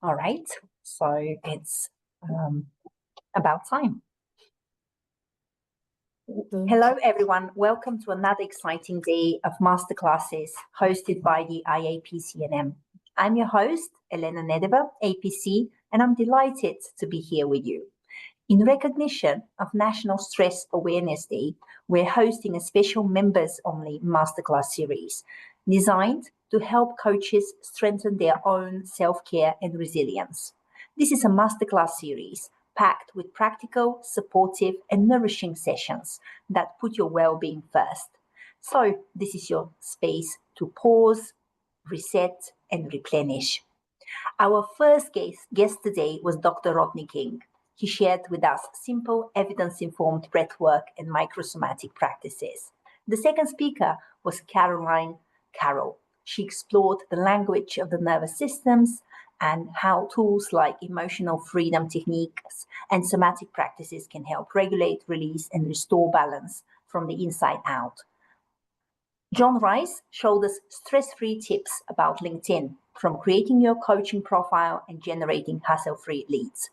All right, so it's about time. Hello, everyone. Welcome to another exciting day of masterclasses hosted by the IAPC&M. I'm your host, Elena Nedeva, APC, and I'm delighted to be here with you. In recognition of National Stress Awareness Day, we're hosting a special members-only masterclass series designed to help coaches strengthen their own self-care and resilience. This is a masterclass series packed with practical, supportive, and nourishing sessions that put your well-being first. So this is your space to pause, reset, and replenish. Our first guest today was Dr. Rodney King. He shared with us simple, evidence-informed breathwork and microsomatic practices. The second speaker was Caroline Carroll. She explored the language of the nervous systems and how tools like emotional freedom techniques and somatic practices can help regulate, release, and restore balance from the inside out. John Rice showed us stress-free tips about LinkedIn, from creating your coaching profile and generating hassle-free leads.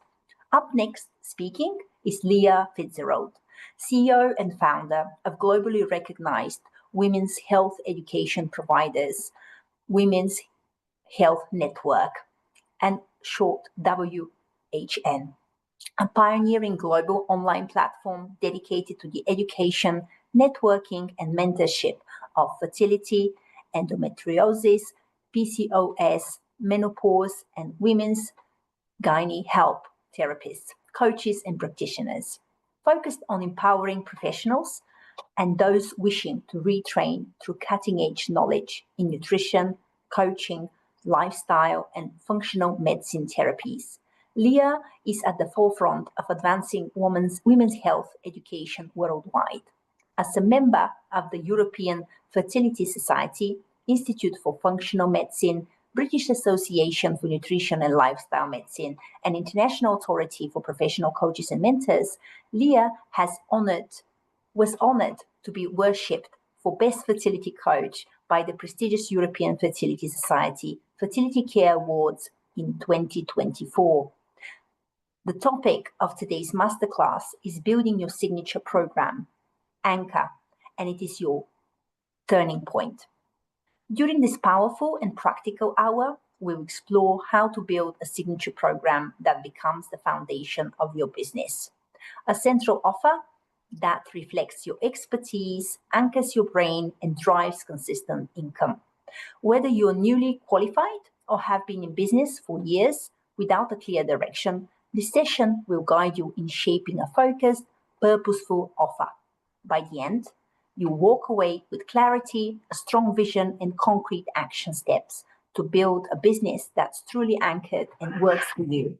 Up next, speaking, is Liadh Fitzgerald, CEO and founder of globally recognized women's health education providers, Women's Health Network, and short WHN, a pioneering global online platform dedicated to the education, networking, and mentorship of fertility, endometriosis, PCOS, menopause, and women's gynae help therapists, coaches, and practitioners, focused on empowering professionals and those wishing to retrain through cutting-edge knowledge in nutrition, coaching, lifestyle, and functional medicine therapies. Liadh is at the forefront of advancing women's health education worldwide. As a member of the European Fertility Society, Institute for Functional Medicine, British Association for Nutrition and Lifestyle Medicine, and International Authority for Professional Coaches and Mentors, Liadh was honored to be worshipped for Best Fertility Coach by the prestigious European Fertility Society Fertility Care Awards in 2024. The topic of today's masterclass is building your signature program, Anchor, and it is your turning point. During this powerful and practical hour, we'll explore how to build a signature program that becomes the foundation of your business. A central offer that reflects your expertise, anchors your brain, and drives consistent income. Whether you're newly qualified or have been in business for years without a clear direction, this session will guide you in shaping a focused, purposeful offer. By the end, you walk away with clarity, a strong vision, and concrete action steps to build a business that's truly anchored and works for you.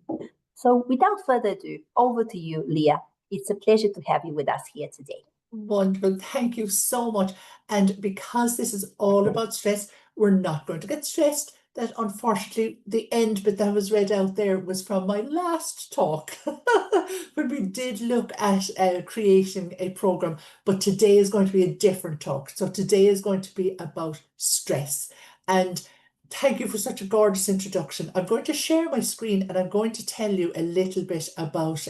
So without further ado, over to you, Liadh. It's a pleasure to have you with us here today. Wonderful. Thank you so much. And because this is all about stress, we're not going to get stressed. That unfortunately, the end bit that was read out there was from my last talk, when we did look at creating a program. But today is going to be a different talk. So today is going to be about stress. And thank you for such a gorgeous introduction. I'm going to share my screen and I'm going to tell you a little bit about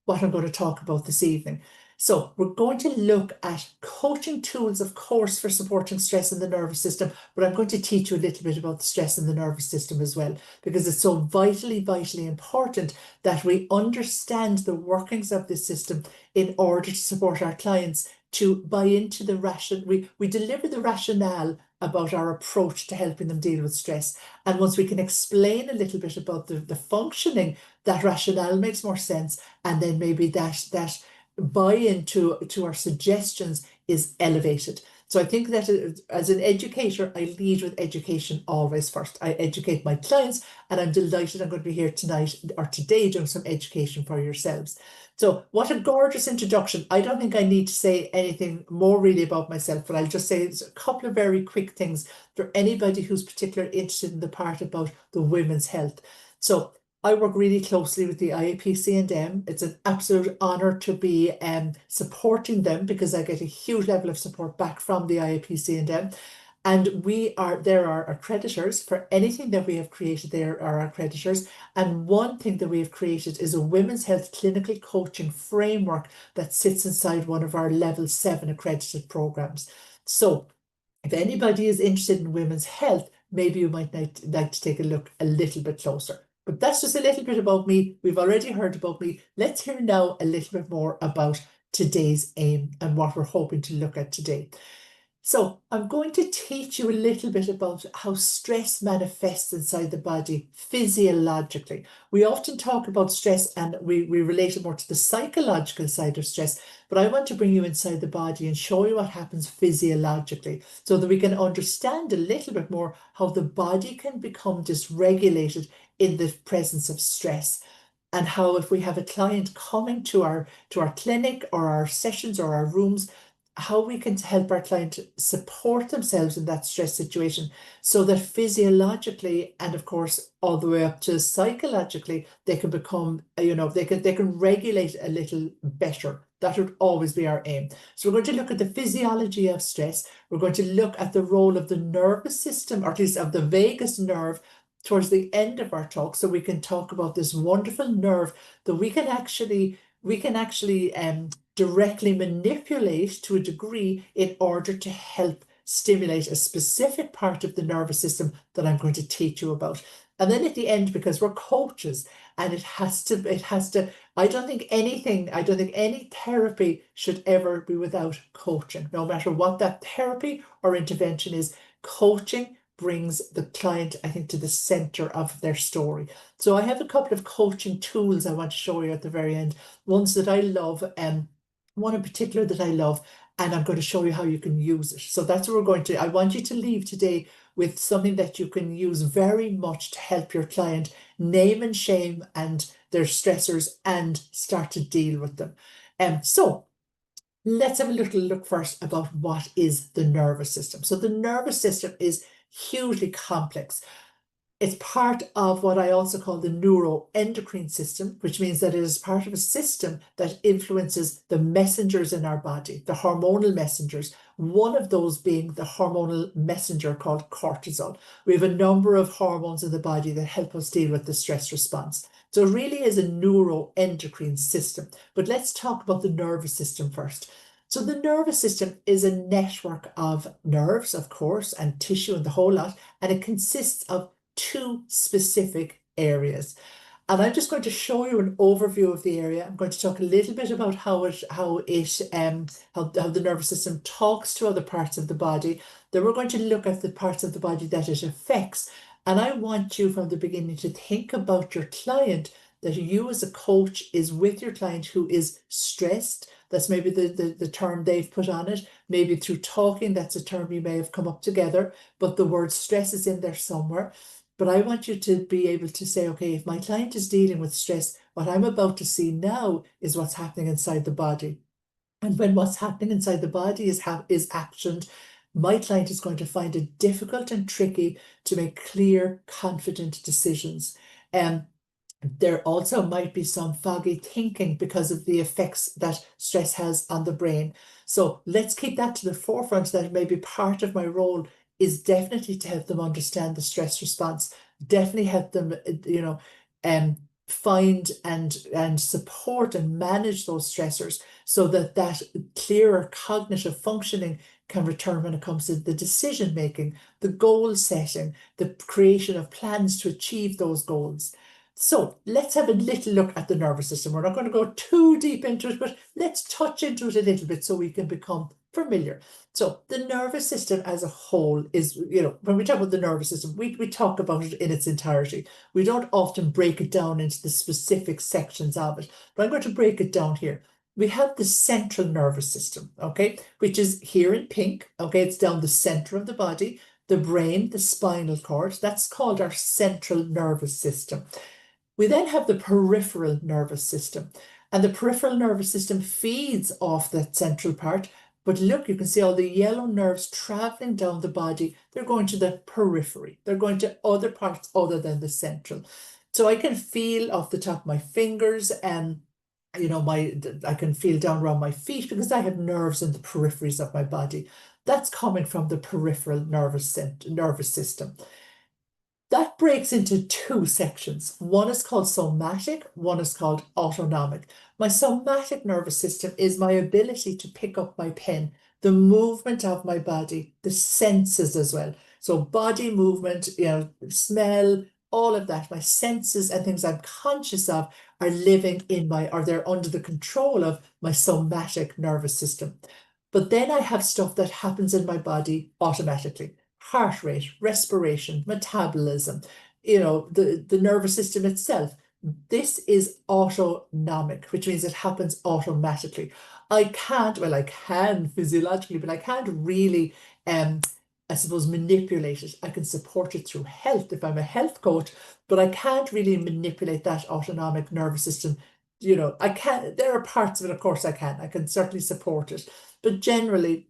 what I'm going to talk about this evening. So we're going to look at coaching tools, of course, for supporting stress in the nervous system, but I'm going to teach you a little bit about the stress in the nervous system as well, because it's so vitally, vitally important that we understand the workings of this system in order to support our clients to buy into the we deliver the rationale about our approach to helping them deal with stress. And once we can explain a little bit about the functioning, that rationale makes more sense. And then maybe that buy-in to our suggestions is elevated. So I think that as an educator, I lead with education always first. I educate my clients, and I'm delighted I'm going to be here tonight or today doing some education for yourselves. So what a gorgeous introduction. I don't think I need to say anything more really about myself, but I'll just say a couple of very quick things for anybody who's particularly interested in the part about the women's health. So I work really closely with the IAPC&M. It's an absolute honour to be supporting them, because I get a huge level of support back from the IAPC&M. And there are accreditors for anything that we have created. There are accreditors. And one thing that we have created is a women's health clinical coaching framework that sits inside one of our level 7 accredited programs. So if anybody is interested in women's health, maybe you might like to take a look a little bit closer. But that's just a little bit about me. We've already heard about me. Let's hear now a little bit more about today's aim and what we're hoping to look at today. So I'm going to teach you a little bit about how stress manifests inside the body physiologically. We often talk about stress and we relate it more to the psychological side of stress, but I want to bring you inside the body and show you what happens physiologically so that we can understand a little bit more how the body can become dysregulated in the presence of stress. And how if we have a client coming to our clinic or our sessions or our rooms, how we can help our client support themselves in that stress situation so that physiologically and of course all the way up to psychologically they can become, they can regulate a little better. That would always be our aim. So we're going to look at the physiology of stress. We're going to look at the role of the nervous system, or at least of the vagus nerve, towards the end of our talk, so we can talk about this wonderful nerve that we can actually directly manipulate to a degree in order to help stimulate a specific part of the nervous system that I'm going to teach you about. And then at the end, because we're coaches, and it has to, I don't think any therapy should ever be without coaching, no matter what that therapy or intervention is. Coaching brings the client, I think, to the center of their story. So I have a couple of coaching tools I want to show you at the very end, ones that I love, one in particular that I love, and I'm going to show you how you can use it. So that's what I want you to leave today with something that you can use very much to help your client name and shame and their stressors and start to deal with them. So let's have a little look first about what is the nervous system. So the nervous system is hugely complex. It's part of what I also call the neuroendocrine system, which means that it is part of a system that influences the messengers in our body, the hormonal messengers, one of those being the hormonal messenger called cortisol. We have a number of hormones in the body that help us deal with the stress response. So it really is a neuroendocrine system. But let's talk about the nervous system first. So the nervous system is a network of nerves, of course, and tissue and the whole lot, and it consists of 2 specific areas. And I'm just going to show you an overview of the area. I'm going to talk a little bit about how the nervous system talks to other parts of the body. Then we're going to look at the parts of the body that it affects. And I want you from the beginning to think about your client, that you as a coach is with your client who is stressed. That's maybe the term they've put on it. Maybe through talking, that's a term you may have come up together, but the word stress is in there somewhere. But I want you to be able to say, okay, if my client is dealing with stress, what I'm about to see now is what's happening inside the body. And when what's happening inside the body is actioned, my client is going to find it difficult and tricky to make clear, confident decisions. There also might be some foggy thinking because of the effects that stress has on the brain. So let's keep that to the forefront, that maybe part of my role is definitely to help them understand the stress response, definitely help them, find and support and manage those stressors so that clearer cognitive functioning can return when it comes to the decision making, the goal setting, the creation of plans to achieve those goals. So let's have a little look at the nervous system. We're not going to go too deep into it, but let's touch into it a little bit so we can become familiar. So the nervous system as a whole is, when we talk about the nervous system, we talk about it in its entirety. We don't often break it down into the specific sections of it, but I'm going to break it down here. We have the central nervous system, okay, which is here in pink, okay, it's down the center of the body, the brain, the spinal cord. That's called our central nervous system. We then have the peripheral nervous system, and the peripheral nervous system feeds off that central part. But look, you can see all the yellow nerves traveling down the body. They're going to the periphery. They're going to other parts other than the central. So I can feel off the top of my fingers and I can feel down around my feet because I have nerves in the peripheries of my body. That's coming from the peripheral nervous system. That breaks into two sections. One is called somatic, one is called autonomic. My somatic nervous system is my ability to pick up my pen, the movement of my body, the senses as well. So body movement, smell, all of that, my senses and things I'm conscious of are living in or they're under the control of my somatic nervous system. But then I have stuff that happens in my body automatically. Heart rate, respiration, metabolism, the nervous system itself. This is autonomic, which means it happens automatically. I can physiologically, but I can't really, I suppose, manipulate it. I can support it through health if I'm a health coach, but I can't really manipulate that autonomic nervous system. I can, there are parts of it, of course I can certainly support it, but generally,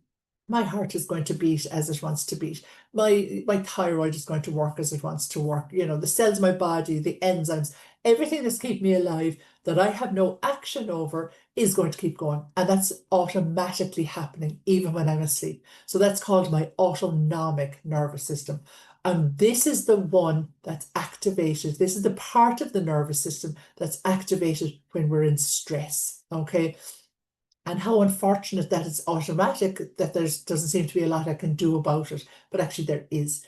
my heart is going to beat as it wants to beat. My thyroid is going to work as it wants to work. The cells in my body, the enzymes, everything that's keeping me alive that I have no action over is going to keep going. And that's automatically happening even when I'm asleep. So that's called my autonomic nervous system. And this is the one that's activated. This is the part of the nervous system that's activated when we're in stress. Okay. And how unfortunate that it's automatic, that doesn't seem to be a lot I can do about it, but actually there is.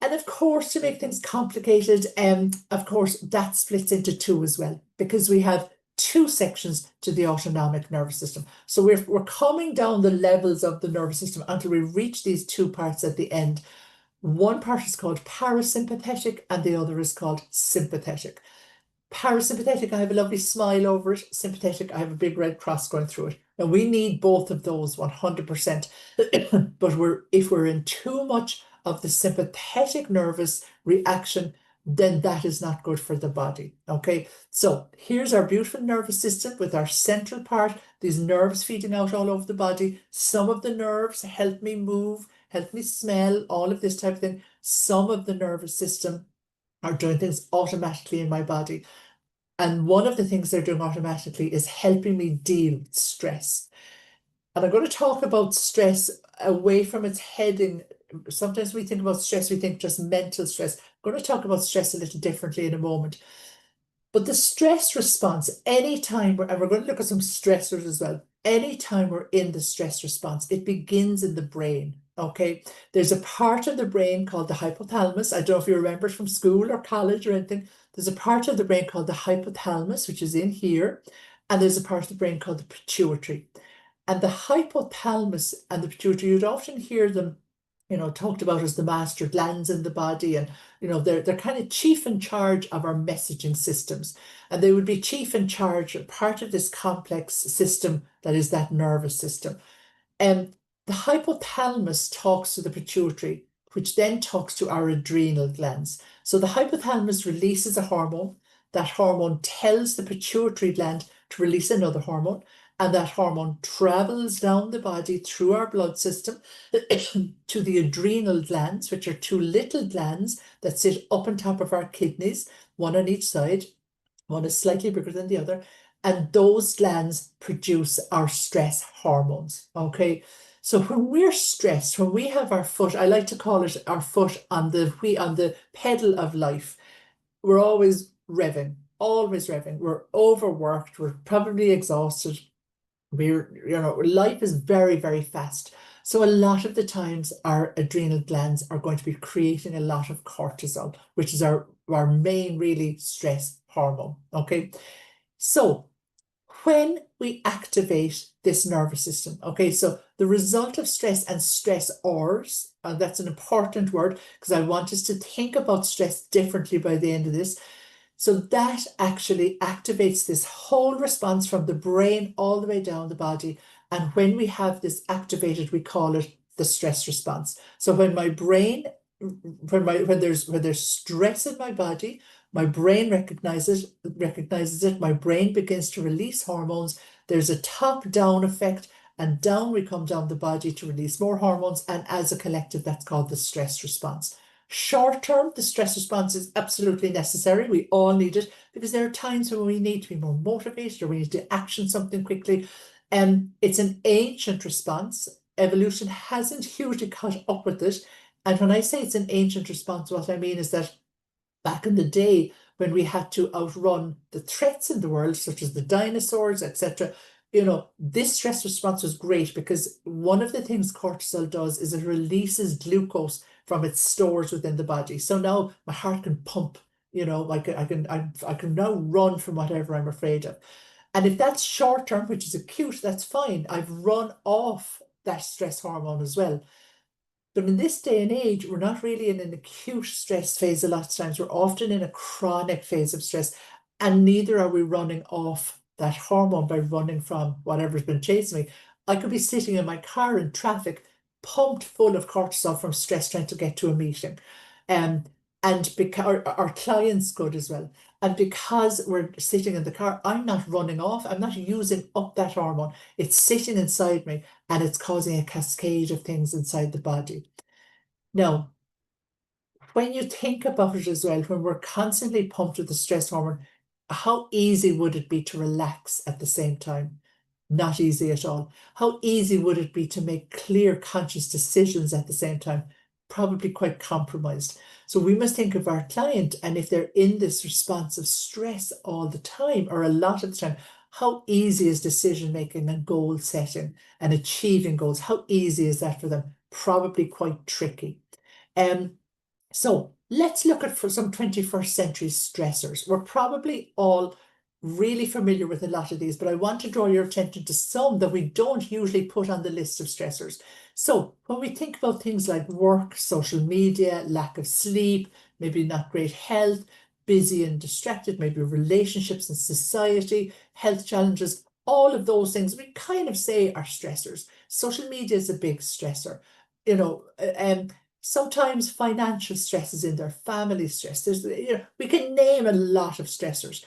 And of course, to make things complicated, of course, that splits into two as well, because we have two sections to the autonomic nervous system. So we're coming down the levels of the nervous system until we reach these two parts at the end. One part is called parasympathetic and the other is called sympathetic. Parasympathetic, I have a lovely smile over it. Sympathetic, I have a big red cross going through it. Now, we need both of those 100%. But if we're in too much of the sympathetic nervous reaction, then that is not good for the body. Okay, so here's our beautiful nervous system with our central part, these nerves feeding out all over the body. Some of the nerves help me move, help me smell, all of this type of thing. Some of the nervous system are doing things automatically in my body. And one of the things they're doing automatically is helping me deal with stress. And I'm going to talk about stress away from its heading. Sometimes we think about stress, we think just mental stress. I'm going to talk about stress a little differently in a moment. But the stress response, anytime, and we're going to look at some stressors as well, anytime we're in the stress response, it begins in the brain. Okay, there's a part of the brain called the hypothalamus. I don't know if you remember it from school or college or anything. There's a part of the brain called the hypothalamus, which is in here. And there's a part of the brain called the pituitary. And the hypothalamus and the pituitary, you'd often hear them, talked about as the master glands in the body. And, they're kind of chief in charge of our messaging systems. And they would be chief in charge, part of this complex system that is that nervous system. And the hypothalamus talks to the pituitary, which then talks to our adrenal glands. So the hypothalamus releases a hormone. That hormone tells the pituitary gland to release another hormone. And that hormone travels down the body through our blood system to the adrenal glands, which are two little glands that sit up on top of our kidneys, one on each side. One is slightly bigger than the other. And those glands produce our stress hormones. Okay. So when we're stressed, when we have our foot, I like to call it our foot on the pedal of life, we're always revving. We're overworked. We're probably exhausted. Life is very, very fast. So a lot of the times our adrenal glands are going to be creating a lot of cortisol, which is our main really stress hormone. Okay. So when we activate this nervous system, okay, so the result of stress and stressors, that's an important word because I want us to think about stress differently by the end of this. So that actually activates this whole response from the brain all the way down the body. And when we have this activated, we call it the stress response. So when my brain, when there's stress in my body, my brain recognizes it. My brain begins to release hormones. There's a top-down effect, and down we come down the body to release more hormones. And as a collective, that's called the stress response. Short term, the stress response is absolutely necessary. We all need it because there are times when we need to be more motivated or we need to action something quickly. And it's an ancient response. evolution hasn't hugely caught up with it. And when I say it's an ancient response, what I mean is that back in the day, when we had to outrun the threats in the world, such as the dinosaurs, etc., this stress response was great, because one of the things cortisol does is it releases glucose from its stores within the body. So now my heart can pump, I can now run from whatever I'm afraid of. And if that's short term, which is acute, that's fine. I've run off that stress hormone as well. But in this day and age, we're not really in an acute stress phase a lot of times. We're often in a chronic phase of stress, and neither are we running off that hormone by running from whatever's been chasing me. I could be sitting in my car in traffic, pumped full of cortisol from stress trying to get to a meeting. And because our clients could as well. And because we're sitting in the car, I'm not running off. I'm not using up that hormone. It's sitting inside me, and it's causing a cascade of things inside the body. Now, when you think about it as well, when we're constantly pumped with the stress hormone, how easy would it be to relax at the same time? Not easy at all. How easy would it be to make clear, conscious decisions at the same time? Probably quite compromised. So we must think of our client, and if they're in this response of stress all the time, or a lot of the time, how easy is decision making and goal setting and achieving goals? How easy is that for them? Probably quite tricky. So let's look at for some 21st century stressors. We're probably all really familiar with a lot of these, but I want to draw your attention to some that we don't usually put on the list of stressors. So when we think about things like work, social media, lack of sleep, maybe not great health, busy and distracted, maybe relationships and society, health challenges, all of those things we kind of say are stressors. Social media is a big stressor. Sometimes financial stress is in there, family stress. We can name a lot of stressors,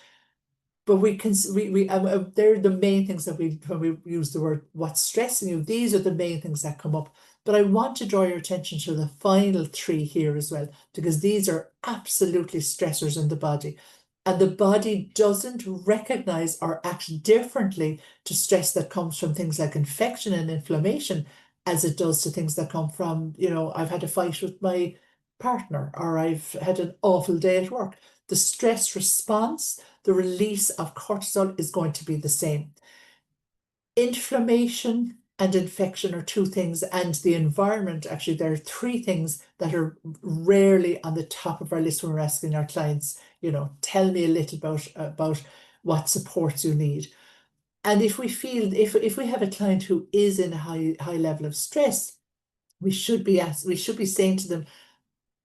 but they're the main things that when we use the word what's stressing you, these are the main things that come up. But I want to draw your attention to the final three here as well, because these are absolutely stressors in the body. And the body doesn't recognize or act differently to stress that comes from things like infection and inflammation as it does to things that come from, I've had a fight with my partner, or I've had an awful day at work. The stress response, the release of cortisol is going to be the same. Inflammation and infection are two things, and the environment, actually, there are three things that are rarely on the top of our list when we're asking our clients, tell me a little about what supports you need. And if we have a client who is in a high level of stress, we should be saying to them,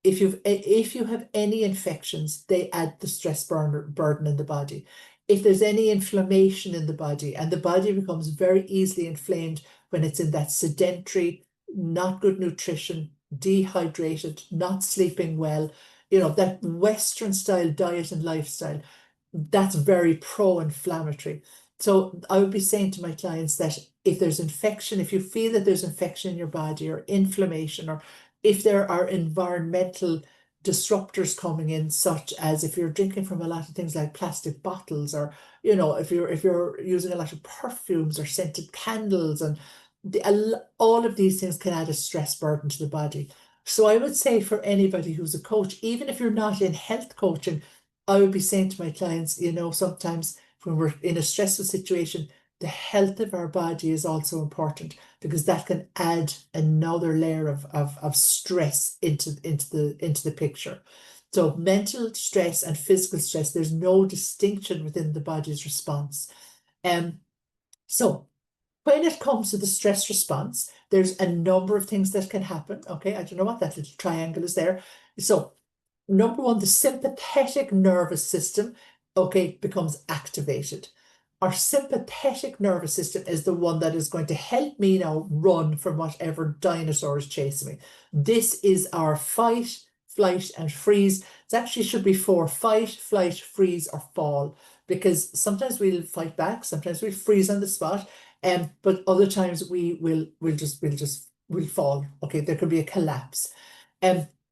if you have any infections, they add the stress burden in the body. If there's any inflammation in the body, and the body becomes very easily inflamed when it's in that sedentary, not good nutrition, dehydrated, not sleeping well, that Western style diet and lifestyle, that's very pro-inflammatory. So I would be saying to my clients that if there's infection, if you feel that there's infection in your body or inflammation, or if there are environmental disruptors coming in, such as if you're drinking from a lot of things like plastic bottles, or if you're using a lot of perfumes or scented candles, and all of these things can add a stress burden to the body. So I would say for anybody who's a coach, even if you're not in health coaching, I would be saying to my clients, sometimes when we're in a stressful situation, the health of our body is also important, because that can add another layer of stress into the picture. So mental stress and physical stress, there's no distinction within the body's response. So when it comes to the stress response, there's a number of things that can happen. Okay, I don't know what that little triangle is there. So number one, the sympathetic nervous system, becomes activated. Our sympathetic nervous system is the one that is going to help me now run from whatever dinosaur is chasing me. This is our fight, flight, and freeze. It actually should be for fight, flight, freeze, or fall, because sometimes we'll fight back, sometimes we'll freeze on the spot, but other times we'll fall. Okay, there could be a collapse.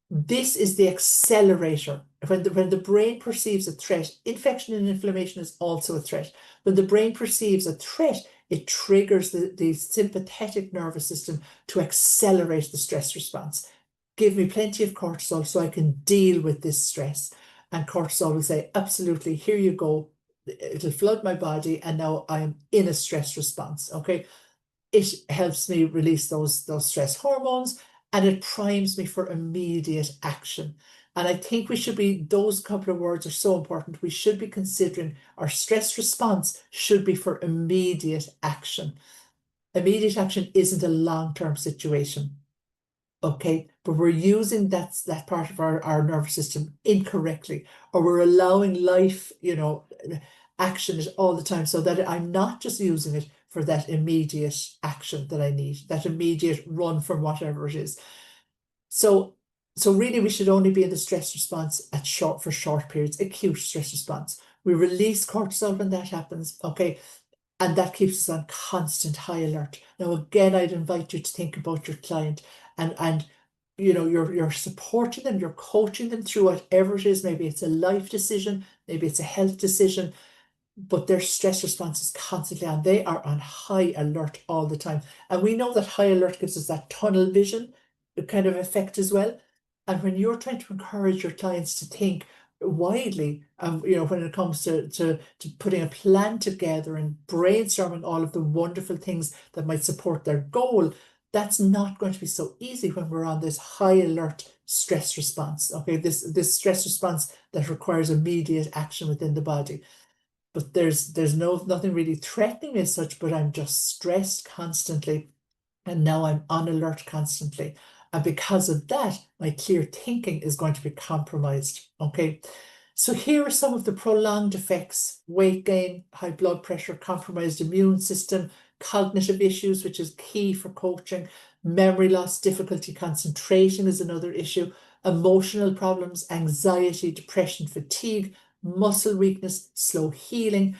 This is the accelerator. When the brain perceives a threat, infection and inflammation is also a threat. When the brain perceives a threat, it triggers the sympathetic nervous system to accelerate the stress response. Give me plenty of cortisol so I can deal with this stress. And cortisol will say, absolutely, here you go. It'll flood my body, and now I'm in a stress response. Okay. It helps me release those stress hormones, and it primes me for immediate action. And I think we should be, those couple of words are so important. We should be considering our stress response should be for immediate action. Immediate action isn't a long-term situation. Okay, but we're using that part of our nervous system incorrectly, or we're allowing life, action it all the time, so that I'm not just using it for that immediate action that I need, that immediate run from whatever it is. So really we should only be in the stress response for short periods, acute stress response. We release cortisol when that happens, okay, and that keeps us on constant high alert. Now, again, I'd invite you to think about your client, and you're supporting them, you're coaching them through whatever it is. Maybe it's a life decision, maybe it's a health decision, but their stress response is constantly on. They are on high alert all the time. And we know that high alert gives us that tunnel vision kind of effect as well. And when you're trying to encourage your clients to think widely, when it comes to putting a plan together and brainstorming all of the wonderful things that might support their goal, that's not going to be so easy when we're on this high alert stress response. Okay, this stress response that requires immediate action within the body. But there's nothing really threatening me as such, but I'm just stressed constantly, and now I'm on alert constantly. And because of that, my clear thinking is going to be compromised. Okay, so here are some of the prolonged effects: weight gain, high blood pressure, compromised immune system, cognitive issues, which is key for coaching, memory loss, difficulty concentrating is another issue, emotional problems, anxiety, depression, fatigue, muscle weakness, slow healing.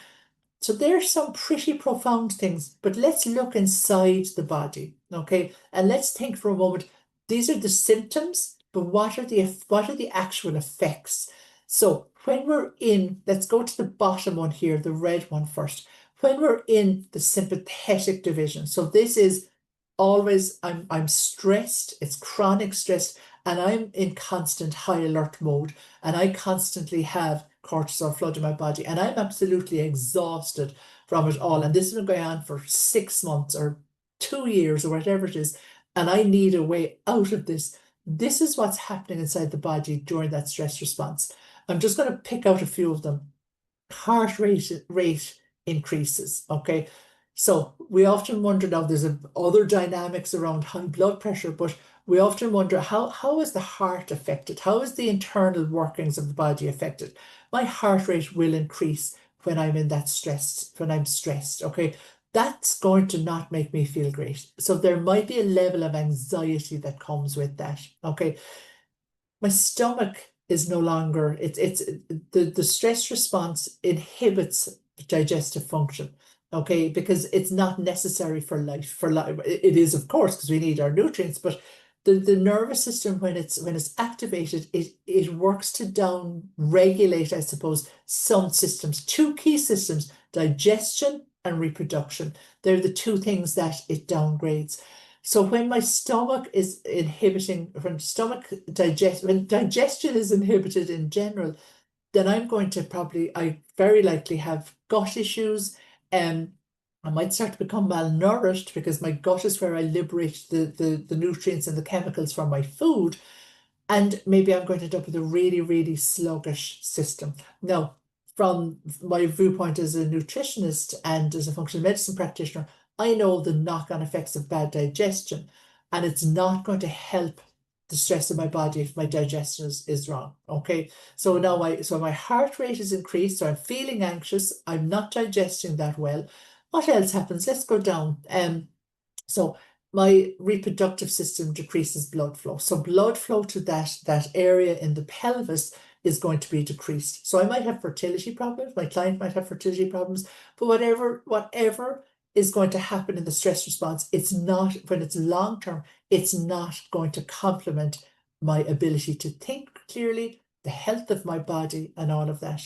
So there's some pretty profound things, but let's look inside the body, okay? And let's think for a moment. These are the symptoms, but what are the actual effects? So when we're in, let's go to the bottom one here, the red one first. When we're in the sympathetic division, so this is always, I'm stressed, it's chronic stress, and I'm in constant high alert mode, and I constantly have cortisol flooding my body, and I'm absolutely exhausted from it all. And this has been going on for 6 months or 2 years or whatever it is, and I need a way out of this. This is what's happening inside the body during that stress response. I'm just going to pick out a few of them. Heart rate increases, okay? So we often wonder, now there's other dynamics around high blood pressure, but we often wonder how is the heart affected? How is the internal workings of the body affected? My heart rate will increase when I'm in that stress, when I'm stressed, okay? That's going to not make me feel great. So there might be a level of anxiety that comes with that, okay? My stomach is no longer, the stress response inhibits digestive function, okay, because it's not necessary for life. It is, of course, because we need our nutrients, but the nervous system, when it's activated, it works to down regulate, I suppose, some systems, 2 key systems: digestion and reproduction. They're the 2 things that it downgrades. So when my stomach is inhibiting, when digestion is inhibited in general, then I'm going to I very likely have gut issues, and I might start to become malnourished, because my gut is where I liberate the nutrients and the chemicals from my food. And maybe I'm going to end up with a really, really sluggish system. Now, from my viewpoint as a nutritionist and as a functional medicine practitioner, I know the knock-on effects of bad digestion, and it's not going to help the stress in my body if my digestion is wrong. Okay, so now my heart rate is increased, so I'm feeling anxious, I'm not digesting that well. What else happens? Let's go down. So my reproductive system decreases blood flow. So blood flow to that area in the pelvis is going to be decreased. So I might have fertility problems, my client might have fertility problems, but whatever is going to happen in the stress response, it's not, when it's long term, it's not going to complement my ability to think clearly, the health of my body, and all of that.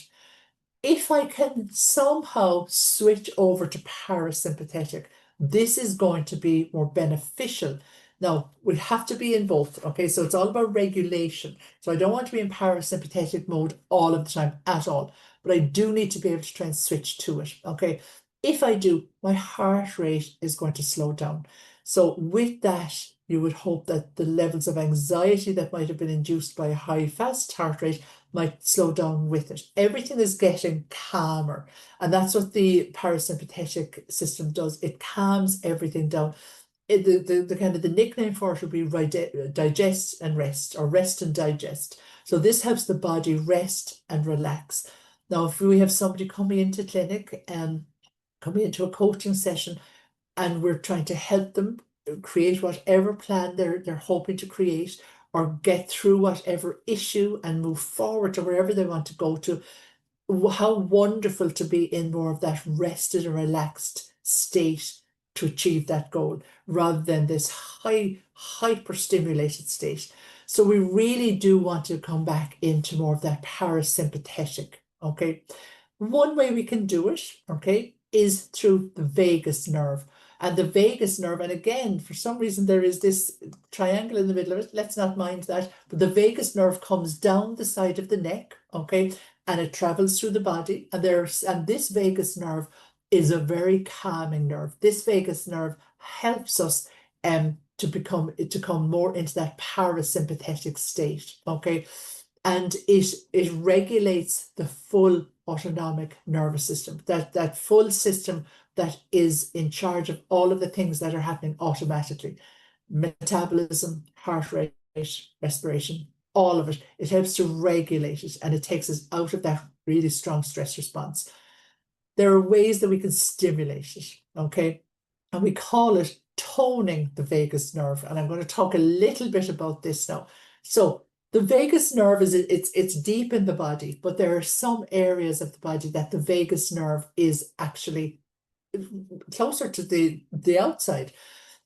If I can somehow switch over to parasympathetic, this is going to be more beneficial. Now, we have to be in both, okay? So it's all about regulation. So I don't want to be in parasympathetic mode all of the time at all, but I do need to be able to try and switch to it, okay? If I do, my heart rate is going to slow down. So with that, you would hope that the levels of anxiety that might have been induced by a high, fast heart rate might slow down with it. Everything is getting calmer. And that's what the parasympathetic system does. It calms everything down. The kind of the nickname for it would be digest and rest, or rest and digest. So this helps the body rest and relax. Now, if we have somebody coming into clinic and coming into a coaching session, and we're trying to help them create whatever plan they're hoping to create, or get through whatever issue and move forward to wherever they want to go to, how wonderful to be in more of that rested and relaxed state to achieve that goal, rather than this hyper stimulated state. So we really do want to come back into more of that parasympathetic, okay? One way we can do it, okay, is through the vagus nerve. And the vagus nerve, and again, for some reason there is this triangle in the middle of it, let's not mind that, but the vagus nerve comes down the side of the neck, okay, and it travels through the body, and this vagus nerve is a very calming nerve. This vagus nerve helps us to come more into that parasympathetic state, okay, and it regulates the full autonomic nervous system, that full system that is in charge of all of the things that are happening automatically. Metabolism, heart rate, respiration, all of it. It helps to regulate it, and it takes us out of that really strong stress response. There are ways that we can stimulate it, okay? And we call it toning the vagus nerve. And I'm going to talk a little bit about this now. So the vagus nerve it's deep in the body, but there are some areas of the body that the vagus nerve is actually closer to the outside.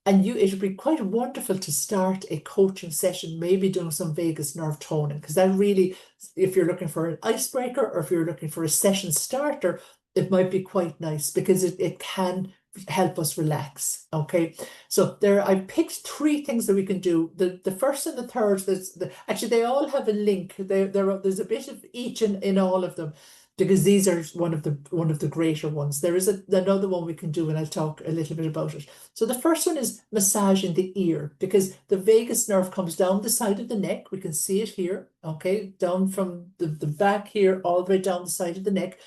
And it would be quite wonderful to start a coaching session, maybe doing some vagus nerve toning, because that really, if you're looking for an icebreaker or if you're looking for a session starter, it might be quite nice, because it can help us relax. Okay, so I've picked 3 things that we can do. The first and the third, actually they all have a link. There's a bit of each in all of them, because these are one of the greater ones. There is another one we can do, and I'll talk a little bit about it. So the first one is massaging the ear, because the vagus nerve comes down the side of the neck. We can see it here, okay, down from the back here all the way down the side of the neck.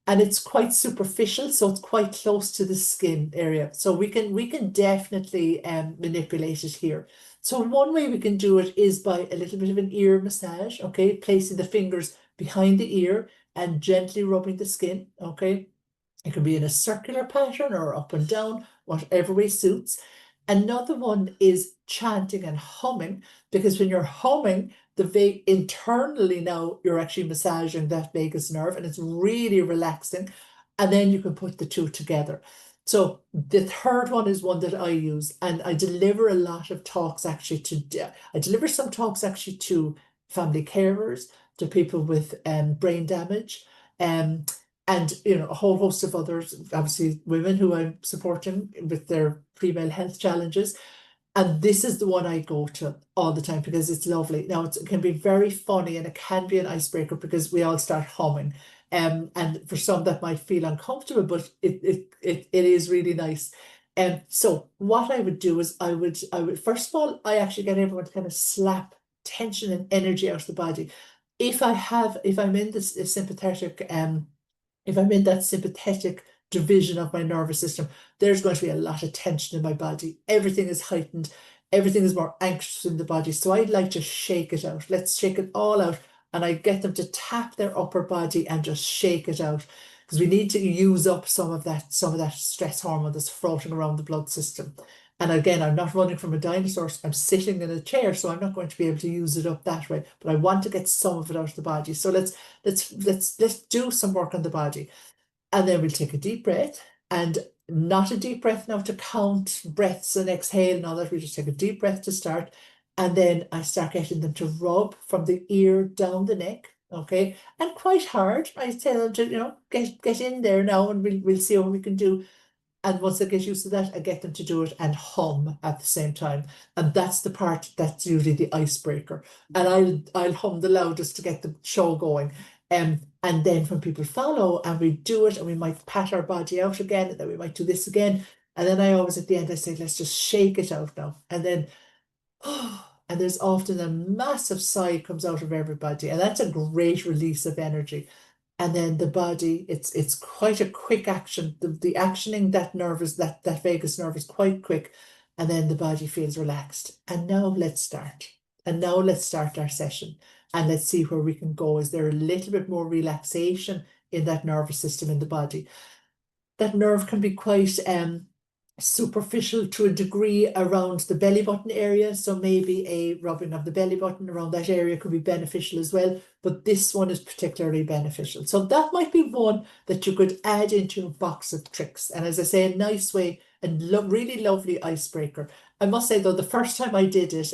And it's quite superficial, so it's quite close to the skin area. So we can definitely manipulate it here. So one way we can do it is by a little bit of an ear massage, okay, placing the fingers behind the ear and gently rubbing the skin, okay. It can be in a circular pattern or up and down, whatever way suits. Another one is chanting and humming, because when you're humming, internally now you're actually massaging that vagus nerve, and it's really relaxing. And then you can put the 2 together. So the third one is one that I use, and I deliver a lot of talks actually I deliver some talks actually to family carers, to people with brain damage, and a whole host of others, obviously women who I'm supporting with their female health challenges. And this is the one I go to all the time, because it's lovely. Now, it can be very funny, and it can be an icebreaker, because we all start humming. And for some that might feel uncomfortable, but it is really nice. So what I would do is I would first of all, I actually get everyone to kind of slap tension and energy out of the body. If I'm in this sympathetic, if I'm in that sympathetic division of my nervous system, there's going to be a lot of tension in my body. Everything is heightened. Everything is more anxious in the body. So I'd like to shake it out. Let's shake it all out. And I get them to tap their upper body and just shake it out, because we need to use up some of that stress hormone that's floating around the blood system. And again, I'm not running from a dinosaur. I'm sitting in a chair, so I'm not going to be able to use it up that way. But I want to get some of it out of the body. So let's do some work on the body. And then we'll take a deep breath, and not a deep breath now to count breaths and exhale and all that. We just take a deep breath to start. And then I start getting them to rub from the ear down the neck. okay? And quite hard. I tell them to, you know, get in there now, and we'll see what we can do. And once they get used to that, I get them to do it and hum at the same time. And that's the part that's usually the icebreaker. And I'll hum the loudest to get the show going. And then when people follow and we do it, and we might pat our body out again, and then we might do this again. And then I always at the end I say, let's just shake it out now. And then and there's often a massive sigh comes out of everybody. And that's a great release of energy. And then the body, it's quite a quick action. The actioning that nerve is that vagus nerve is quite quick, and then the body feels relaxed. And now let's start. And now let's start our session, and let's see where we can go. Is there a little bit more relaxation in that nervous system in the body? That nerve can be quite superficial to a degree around the belly button area. So maybe a rubbing of the belly button around that area could be beneficial as well. But this one is particularly beneficial. So that might be one that you could add into your box of tricks. And as I say, a nice way and really lovely icebreaker. I must say though, the first time I did it,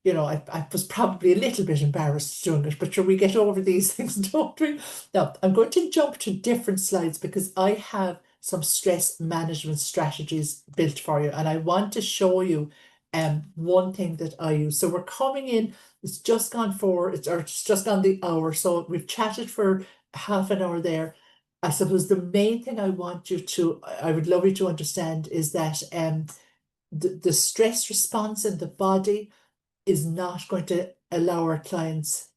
you know, I was probably a little bit embarrassed doing it, but sure, we get over these things, don't we? Now, I'm going to jump to different slides because I have some stress management strategies built for you. And I want to show you one thing that I use. So we're coming in, it's just gone it's just gone the hour. So we've chatted for half an hour there. I suppose the main thing I would love you to understand is that the stress response in the body is not going to allow our clients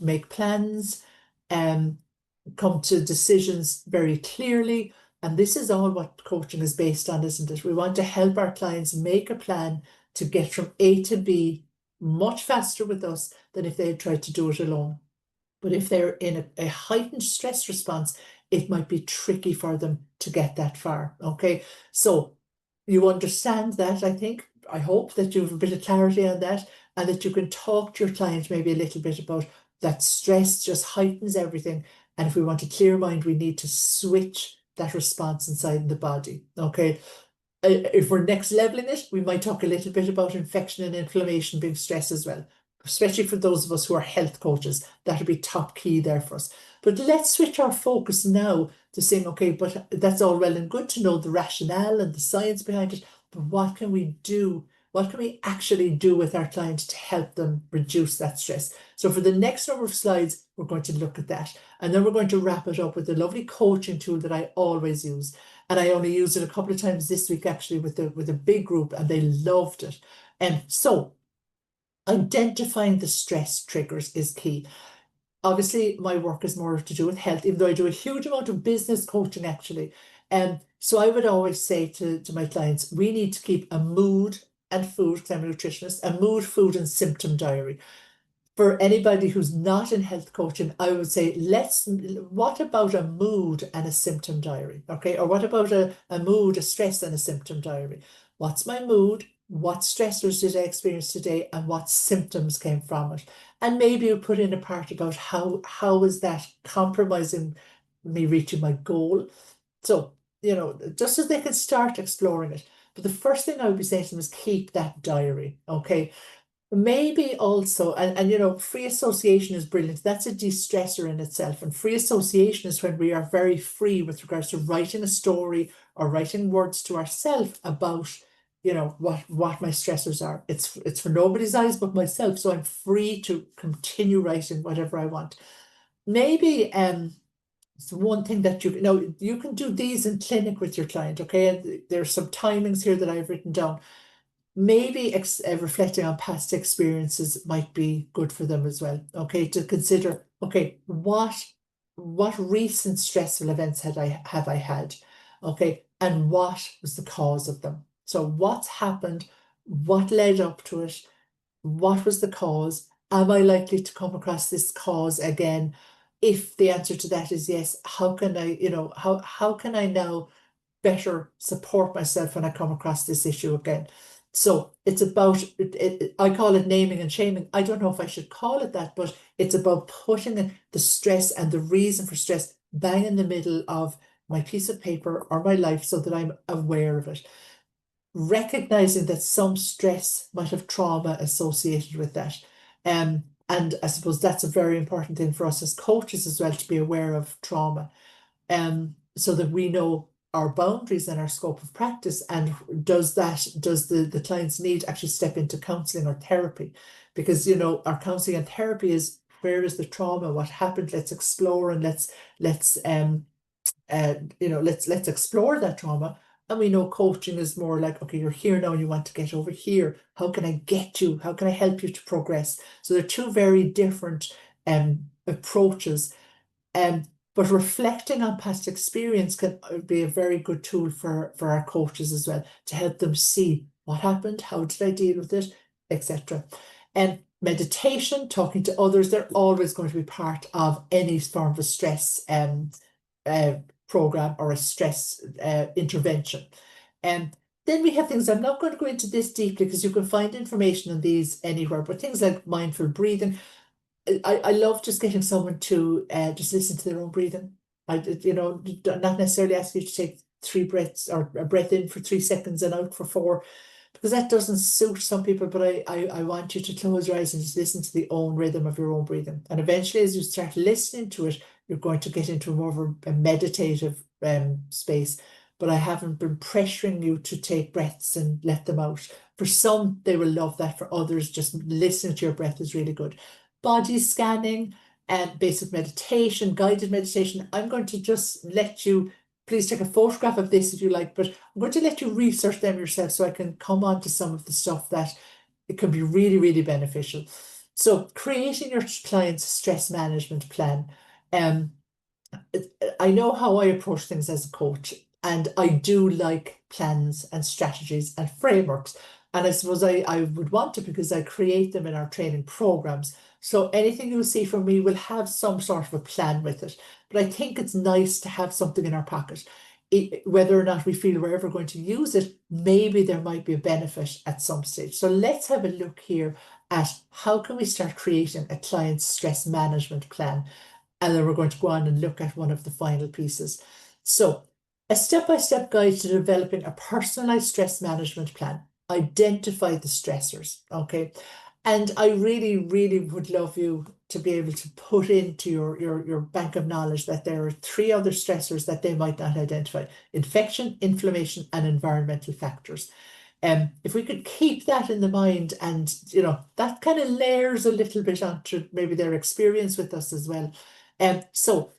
make plans, come to decisions very clearly. And this is all what coaching is based on, isn't it? We want to help our clients make a plan to get from A to B much faster with us than if they had tried to do it alone. But if they're in a heightened stress response, it might be tricky for them to get that far. Okay, so you understand that, I think. I hope that you have a bit of clarity on that, and that you can talk to your client maybe a little bit about that stress just heightens everything. And if we want a clear mind, we need to switch that response inside the body. Okay. If we're next leveling it, we might talk a little bit about infection and inflammation being stress as well, especially for those of us who are health coaches. That'll be top key there for us. But let's switch our focus now to saying, okay, but that's all well and good to know the rationale and the science behind it, but what can we do? What can we actually do with our clients to help them reduce that stress? So for the next number of slides, we're going to look at that. And then we're going to wrap it up with a lovely coaching tool that I always use. And I only used it a couple of times this week, actually, with a big group, and they loved it. And so identifying the stress triggers is key. Obviously, my work is more to do with health, even though I do a huge amount of business coaching, actually. So I would always say to my clients, we need to keep a mood and food, because I'm a nutritionist, a mood, food, and symptom diary. For anybody who's not in health coaching, I would say, what about a mood and a symptom diary? Okay, or what about a mood, a stress, and a symptom diary? What's my mood? What stressors did I experience today, and what symptoms came from it? And maybe you put in a part about how is that compromising me reaching my goal? So, you know, just so they can start exploring it. But the first thing I would be saying to them is keep that diary, okay? Maybe also, and you know, free association is brilliant. That's a de-stressor in itself. And free association is when we are very free with regards to writing a story or writing words to ourselves about, you know, what my stressors are. It's for nobody's eyes but myself. So I'm free to continue writing whatever I want. Maybe it's one thing that you can do these in clinic with your client, okay? And there's some timings here that I've written down. Maybe reflecting on past experiences might be good for them as well. Okay, to consider, okay, what recent stressful events have I had? Okay, and what was the cause of them? So what's happened? What led up to it? What was the cause? Am I likely to come across this cause again? If the answer to that is yes, how can I, how can I now better support myself when I come across this issue again? So it's about, I call it naming and shaming. I don't know if I should call it that, but it's about putting the stress and the reason for stress bang in the middle of my piece of paper or my life so that I'm aware of it. Recognizing that some stress might have trauma associated with that. And And I suppose that's a very important thing for us as coaches as well, to be aware of trauma, so that we know our boundaries and our scope of practice. And does the client's need actually step into counseling or therapy? Because, you know, our counseling and therapy is, where is the trauma? What happened? Let's explore, and let's explore that trauma. And we know coaching is more like, okay, you're here now and you want to get over here. How can I get you? How can I help you to progress? So they're two very different approaches. But reflecting on past experience can be a very good tool for our coaches as well, to help them see what happened, how did I deal with it, etc. And meditation, talking to others, they're always going to be part of any form of a stress program or a stress intervention. And then we have things, I'm not going to go into this deeply because you can find information on these anywhere, but things like mindful breathing. I love just getting someone to just listen to their own breathing. Not necessarily ask you to take 3 breaths, or a breath in for 3 seconds and out for 4, because that doesn't suit some people. But I want you to close your eyes and just listen to the own rhythm of your own breathing. And eventually, as you start listening to it, you're going to get into more of a meditative space. But I haven't been pressuring you to take breaths and let them out. For some, they will love that. For others, just listening to your breath is really good. Body scanning and basic meditation, guided meditation. I'm going to just let you, please take a photograph of this if you like, but I'm going to let you research them yourself so I can come on to some of the stuff that it can be really, really beneficial. So creating your client's stress management plan. I know how I approach things as a coach, and I do like plans and strategies and frameworks. And I suppose I would want to, because I create them in our training programs. So anything you'll see from me will have some sort of a plan with it. But I think it's nice to have something in our pocket. Whether or not we feel we're ever going to use it, maybe there might be a benefit at some stage. So let's have a look here at how can we start creating a client's stress management plan. And then we're going to go on and look at one of the final pieces. So a step-by-step guide to developing a personalized stress management plan. Identify the stressors, okay? And I really, really would love you to be able to put into your bank of knowledge that there are 3 other stressors that they might not identify: infection, inflammation, and environmental factors. If we could keep that in the mind, and that kind of layers a little bit onto maybe their experience with us as well. So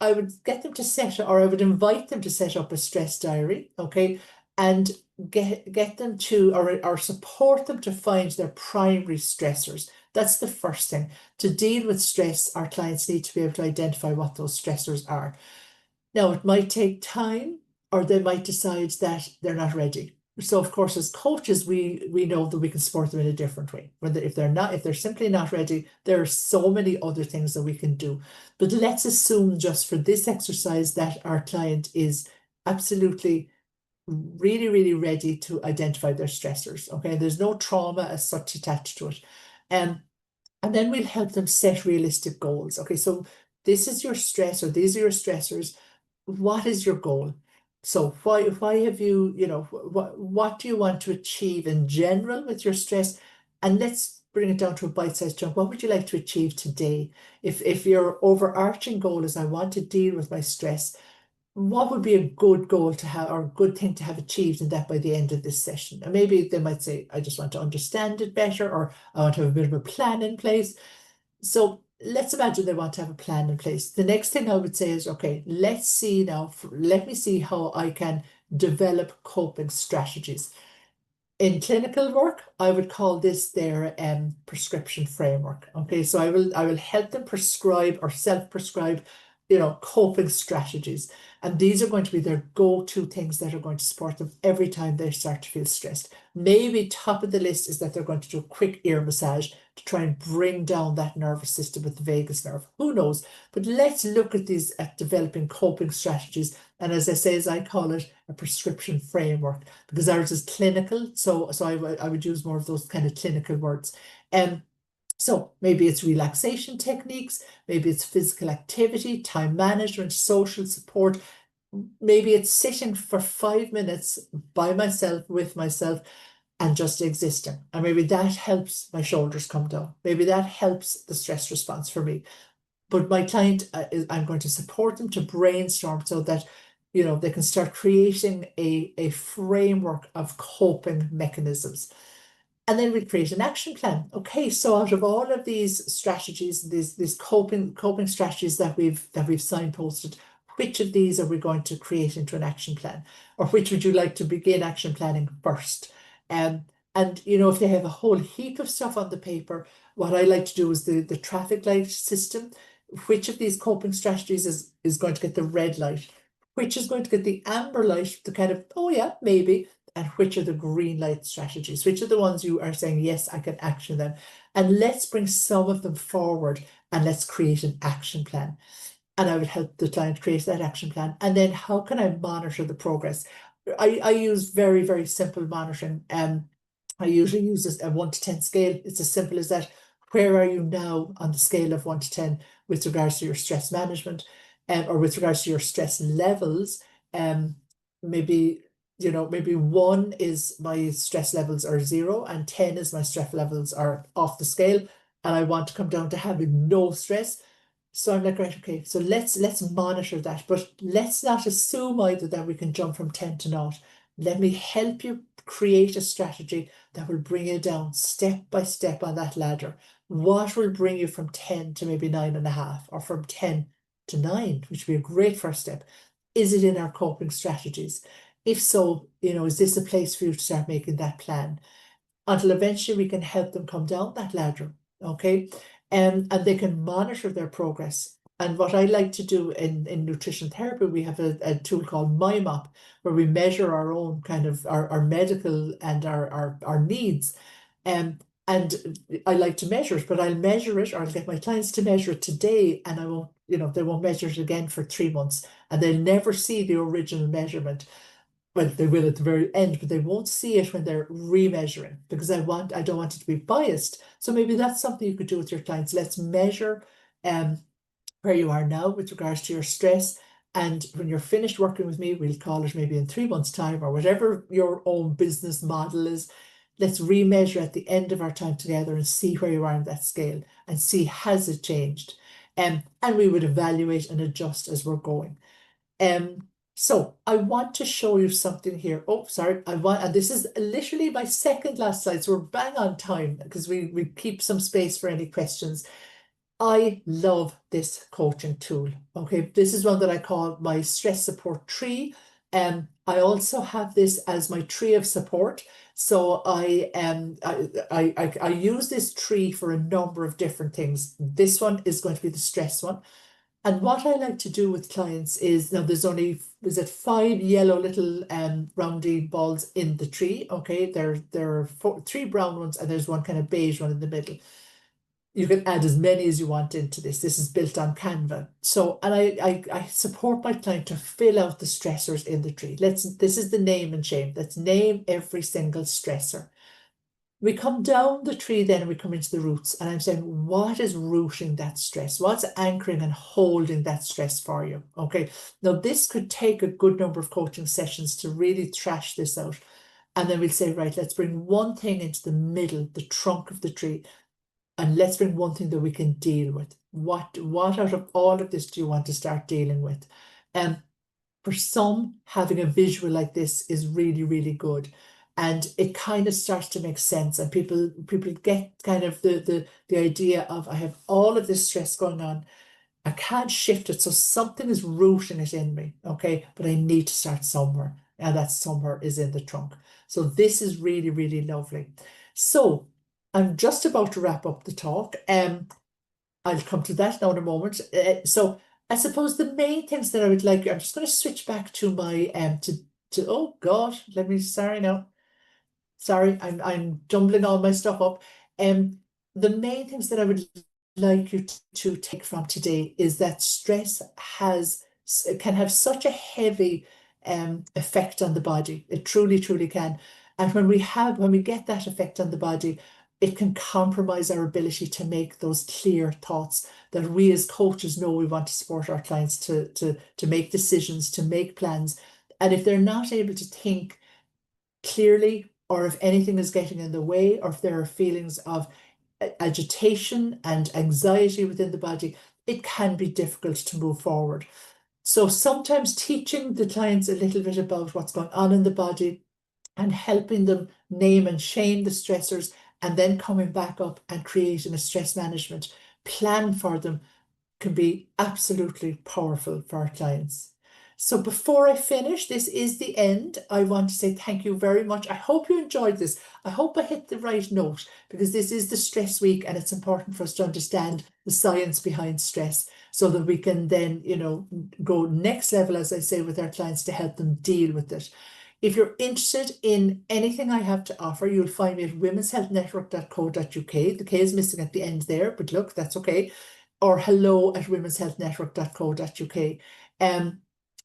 I would get them to I would invite them to set up a stress diary, okay, and get them to, or support them to find their primary stressors. That's the first thing. To deal with stress, our clients need to be able to identify what those stressors are. Now, it might take time, or they might decide that they're not ready. So, of course, as coaches, we know that we can support them in a different way. If they're simply not ready, there are so many other things that we can do. But let's assume, just for this exercise, that our client is absolutely really, really ready to identify their stressors. Okay, there's no trauma as such attached to it. And then we'll help them set realistic goals. Okay, so this is your stress, or these are your stressors. What is your goal? So why have you, what do you want to achieve in general with your stress? And let's bring it down to a bite-sized chunk. What would you like to achieve today? If your overarching goal is, I want to deal with my stress, what would be a good goal to have, or a good thing to have achieved in that by the end of this session? And maybe they might say, I just want to understand it better, or I want to have a bit of a plan in place. So let's imagine they want to have a plan in place. The next thing I would say is, okay, let's see now, let me see how I can develop coping strategies. In clinical work, I would call this their prescription framework. Okay, so I will help them prescribe or self-prescribe, coping strategies. And these are going to be their go-to things that are going to support them every time they start to feel stressed. Maybe top of the list is that they're going to do a quick ear massage to try and bring down that nervous system with the vagus nerve. Who knows? But let's look at these, at developing coping strategies. And as I say, as I call it, a prescription framework, because ours is clinical. So I would use more of those kind of clinical words. So maybe it's relaxation techniques, maybe it's physical activity, time management, social support. Maybe it's sitting for 5 minutes by myself, with myself, and just existing. And maybe that helps my shoulders come down. Maybe that helps the stress response for me. But my client, I'm going to support them to brainstorm so that, you know, they can start creating a framework of coping mechanisms. And then we create an action plan. Okay, so out of all of these strategies, these coping strategies that we've signposted, which of these are we going to create into an action plan? Or which would you like to begin action planning first? And you know, if they have a whole heap of stuff on the paper, what I like to do is the traffic light system. Which of these coping strategies is going to get the red light? Which is going to get the amber light, the kind of, oh yeah, maybe, and which are the green light strategies? Which are the ones you are saying, yes, I can action them? And let's bring some of them forward and let's create an action plan. And I would help the client create that action plan. And then how can I monitor the progress? I use very, very simple monitoring. I usually use a 1 to 10 scale. It's as simple as that. Where are you now on the scale of 1 to 10 with regards to your stress management, or with regards to your stress levels? Maybe, you know, maybe 1 is my stress levels are 0 and 10 is my stress levels are off the scale, and I want to come down to having no stress. So I'm like, right, okay, so let's monitor that, but let's not assume either that we can jump from 10 to 0. Let me help you create a strategy that will bring you down step by step on that ladder. What will bring you from 10 to maybe 9.5, or from 10 to 9, which would be a great first step? Is it in our coping strategies? If so, you know, is this a place for you to start making that plan? Until eventually we can help them come down that ladder, okay? And they can monitor their progress. And what I like to do in nutrition therapy, we have a tool called MyMop, where we measure our own kind of our medical and our needs. And I like to measure it, but I'll measure it, or I'll get my clients to measure it today, and I won't, you know, they won't measure it again for 3 months, and they'll never see the original measurement. Well, they will at the very end, but they won't see it when they're remeasuring, because I don't want it to be biased. So maybe that's something you could do with your clients. Let's measure where you are now with regards to your stress. And when you're finished working with me, we'll call it maybe in 3 months' time, or whatever your own business model is. Let's remeasure at the end of our time together and see where you are on that scale and see, has it changed? And we would evaluate and adjust as we're going. So I want to show you something here. Oh, sorry. And this is literally my second last slide, so we're bang on time because we keep some space for any questions. I love this coaching tool. Okay, this is one that I call my stress support tree. I also have this as my tree of support. So I use this tree for a number of different things. This one is going to be the stress one. And what I like to do with clients is, now there's only, is it 5 yellow little roundy balls in the tree? Okay, there are 3 brown ones, and there's one kind of beige one in the middle. You can add as many as you want into this. This is built on Canva. So, and I support my client to fill out the stressors in the tree. This is the name and shame. Let's name every single stressor. We come down the tree then, and we come into the roots, and I'm saying, what is rooting that stress? What's anchoring and holding that stress for you? Okay, now this could take a good number of coaching sessions to really thrash this out. And then we'll say, right, let's bring one thing into the middle, the trunk of the tree, and let's bring one thing that we can deal with. What out of all of this do you want to start dealing with? And for some, having a visual like this is really, really good. And it kind of starts to make sense, and people get kind of the idea of, I have all of this stress going on. I can't shift it, so something is rooting it in me, okay? But I need to start somewhere, and that somewhere is in the trunk. So this is really, really lovely. So I'm just about to wrap up the talk. I'll come to that now in a moment. So I suppose the main things that I would like, I'm just going to switch back to my oh God, sorry now. Sorry, I'm jumbling all my stuff up. The main things that I would like you to take from today is that stress can have such a heavy effect on the body. It truly, truly can. And when we get that effect on the body, it can compromise our ability to make those clear thoughts that we as coaches know we want to support our clients to make decisions, to make plans. And if they're not able to think clearly or if anything is getting in the way, or if there are feelings of agitation and anxiety within the body, it can be difficult to move forward. So sometimes teaching the clients a little bit about what's going on in the body and helping them name and shame the stressors, and then coming back up and creating a stress management plan for them can be absolutely powerful for our clients. So before I finish, this is the end. I want to say thank you very much. I hope you enjoyed this. I hope I hit the right note, because this is the stress week and it's important for us to understand the science behind stress so that we can then, you know, go next level, as I say, with our clients to help them deal with it. If you're interested in anything I have to offer, you'll find me at womenshealthnetwork.co.uk. The K is missing at the end there, but look, that's okay. Or hello@womenshealthnetwork.co.uk.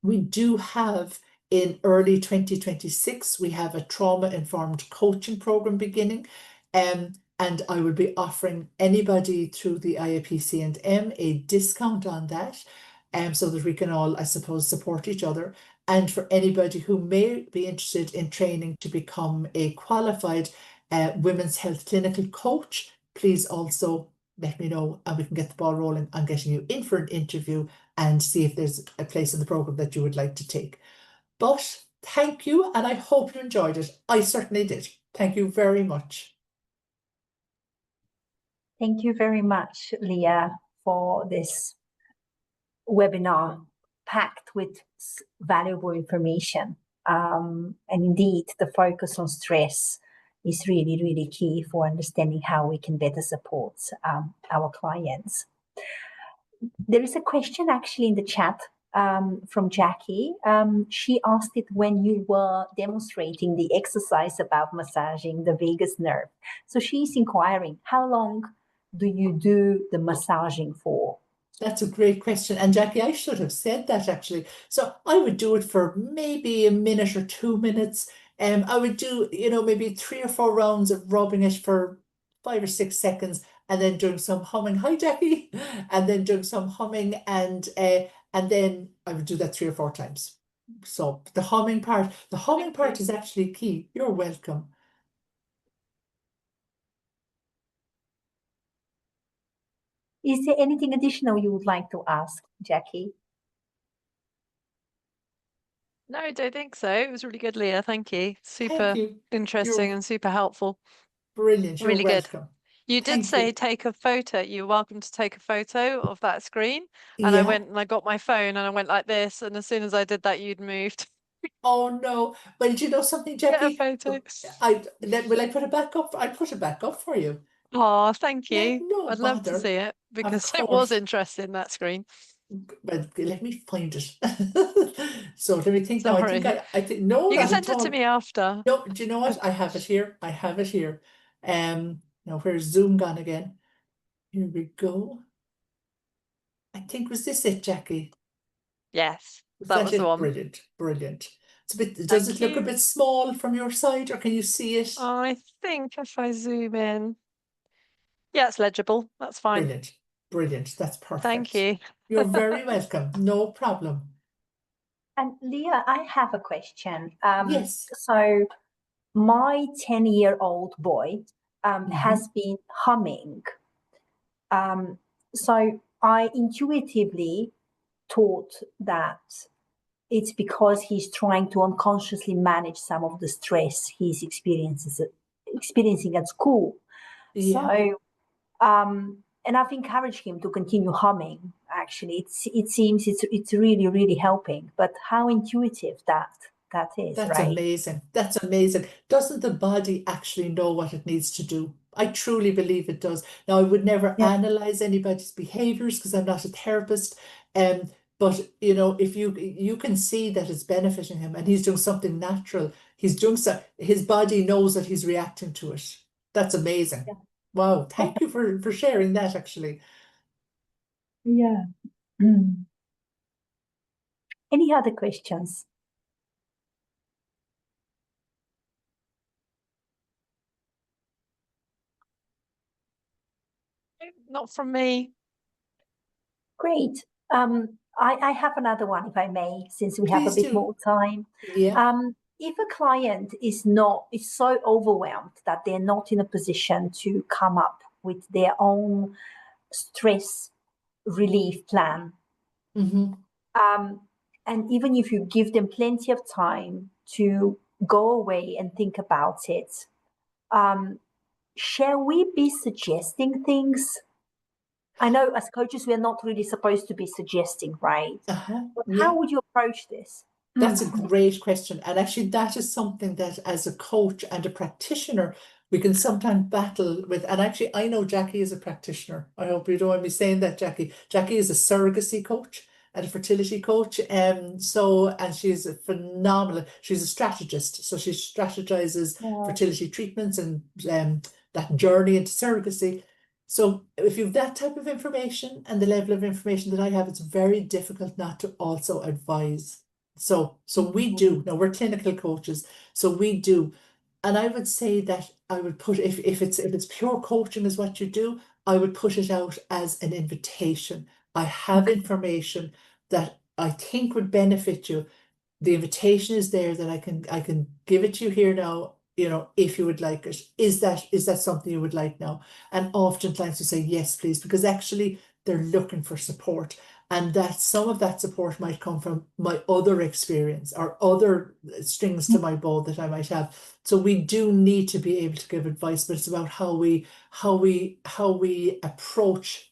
We do have, in early 2026, we have a trauma-informed coaching program beginning. And I will be offering anybody through the IAPC&M a discount on that, so that we can all, I suppose, support each other. And for anybody who may be interested in training to become a qualified women's health clinical coach, please also let me know, and we can get the ball rolling on getting you in for an interview and see if there's a place in the program that you would like to take. But thank you, and I hope you enjoyed it. I certainly did. Thank you very much. Thank you very much, Liadh, for this webinar packed with valuable information. And indeed, the focus on stress is really, really key for understanding how we can better support our clients. There is a question actually in the chat from Jackie. She asked it when you were demonstrating the exercise about massaging the vagus nerve. So she's inquiring, how long do you do the massaging for? That's a great question. And Jackie, I should have said that actually. So I would do it for maybe a minute or 2 minutes. I would do, you know, maybe 3 or 4 rounds of rubbing it for 5 or 6 seconds, and then doing some humming. Hi, Jackie. And then doing some humming, and then I would do that 3 or 4 times. So the humming part is actually key. You're welcome. Is there anything additional you would like to ask, Jackie? No, I don't think so. It was really good, Liadh. Thank you. Super Thank you. interesting and super helpful. Brilliant. You're Really good. welcome. You did Thank say you. take a photo. You're welcome to take a photo of that screen. And Yeah. I went and I got my phone and I went like this. And as soon as I did that, you'd moved. Oh no. Well, do you know something, Get a Jackie? photo. Will I put it back up? I'll put it back up for you. Oh, thank Yeah, you. no I'd love to bother. see it Of because it course. was interesting, that screen. Well, let me find it. So let me think now. Sorry. I think no, You can not send at it to all. me after. No, do you know what? I have it here. I have it here. Now where's Zoom gone again? Here we go. I think, was this it, Jackie? Yes, Was that that was the it? one. Brilliant, brilliant. It's a bit, does Thank it look a you. bit small from your side, or can you see it? I think if I zoom in, yeah, it's legible. That's fine. Brilliant, brilliant. That's perfect. Thank you. You're very welcome. No problem. And Liadh, I have a question. Yes. So my 10-year-old boy has been humming. So I intuitively thought that it's because he's trying to unconsciously manage some of the stress he's experiencing at school. Yeah. So, and I've encouraged him to continue humming. Actually, it seems it's really, really helping. But how intuitive that is, That's right? amazing. That's amazing. Doesn't the body actually know what it needs to do? I truly believe it does. Now, I would never analyze anybody's behaviors because I'm not a therapist. But you know, if you can see that it's benefiting him and he's doing something natural, he's doing so, his body knows that he's reacting to it. That's amazing. Yeah. Wow. Thank you for sharing that, actually. Yeah. Any other questions? Not from me. Great. I have another one, if I may, since we have a Please bit do. more time. Yeah. if a client is so overwhelmed that they're not in a position to come up with their own stress relief plan, and even if you give them plenty of time to go away and think about it, shall we be suggesting things? I know as coaches, we're not really supposed to be suggesting, right? But Yeah. how would you approach this? That's a great question. And actually, that is something that as a coach and a practitioner, we can sometimes battle with. And actually, I know Jackie is a practitioner. I hope you don't mind me saying that, Jackie. Jackie is a surrogacy coach and a fertility coach. And she's a phenomenal, she's a strategist. So she strategizes fertility treatments and that journey into surrogacy. So if you've that type of information and the level of information that I have, it's very difficult not to also advise. So we do. Now we're clinical coaches, so we do. And I would say that I would put, if it's pure coaching is what you do, I would put it out as an invitation. I have information that I think would benefit you. The invitation is there that I can give it to you here now, if you would like it. Is that something you would like now? And often clients will say, yes, please, because actually they're looking for support. And that some of that support might come from my other experience or other strings to my bow that I might have. So we do need to be able to give advice, but it's about how we approach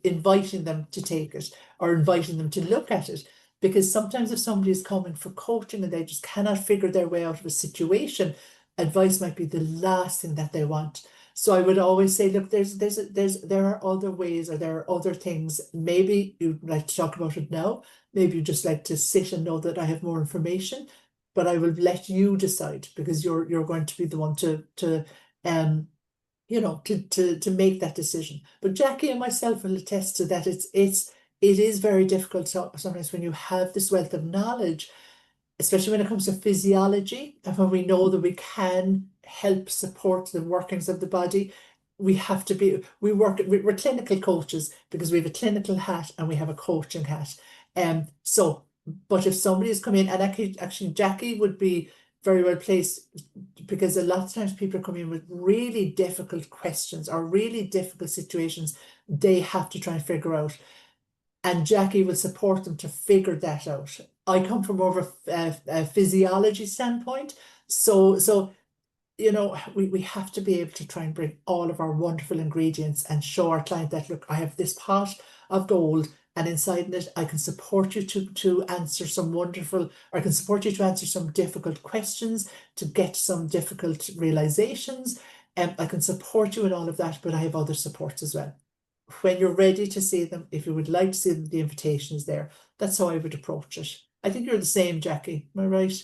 inviting them to take it or inviting them to look at it. Because sometimes if somebody is coming for coaching and they just cannot figure their way out of a situation, advice might be the last thing that they want. So I would always say, look, there are other ways, or there are other things. Maybe you'd like to talk about it now. Maybe you just like to sit and know that I have more information, but I will let you decide, because you're going to be the one to make that decision. But Jackie and myself will attest to that. It is very difficult sometimes when you have this wealth of knowledge, especially when it comes to physiology, and when we know that we can help support the workings of the body. We have to be, we're clinical coaches because we have a clinical hat and we have a coaching hat. But if somebody has come in, and actually Jackie would be very well placed, because a lot of times people come in with really difficult questions or really difficult situations they have to try and figure out. And Jackie will support them to figure that out. I come from more of a physiology standpoint. So we have to be able to try and bring all of our wonderful ingredients and show our client that, look, I have this pot of gold, and inside it, I can support you to answer some wonderful, or I can support you to answer some difficult questions, to get some difficult realizations. And I can support you in all of that, but I have other supports as well. When you're ready to see them, if you would like to see them, the invitation is there. That's how I would approach it. I think you're the same, Jackie. Am I right?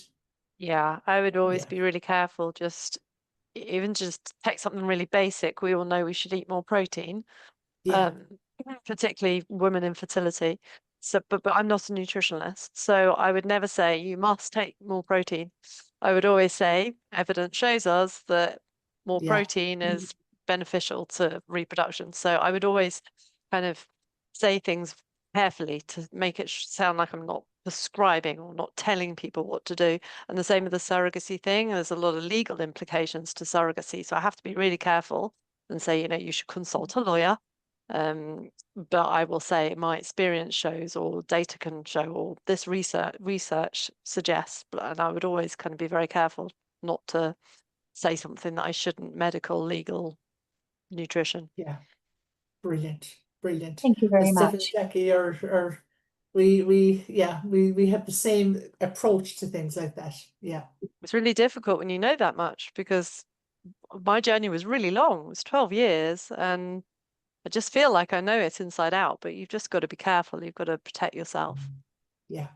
Yeah, I would always be really careful. Even just take something really basic. We all know we should eat more protein, particularly women in fertility. So, but I'm not a nutritionist, so I would never say you must take more protein. I would always say evidence shows us that more protein is beneficial to reproduction. So I would always kind of say things carefully to make it sound like I'm not prescribing or not telling people what to do. And the same with the surrogacy thing. There's a lot of legal implications to surrogacy. So I have to be really careful and say, you should consult a lawyer. But I will say my experience shows, or data can show, or this research suggests, and I would always kind of be very careful not to say something that I shouldn't. Medical, legal, nutrition. Yeah, brilliant. Thank you very much, Jackie, we have the same approach to things like that. Yeah, it's really difficult when you know that much, because my journey was really long. It was 12 years, and I just feel like I know it inside out, but you've just got to be careful. You've got to protect yourself. yeah.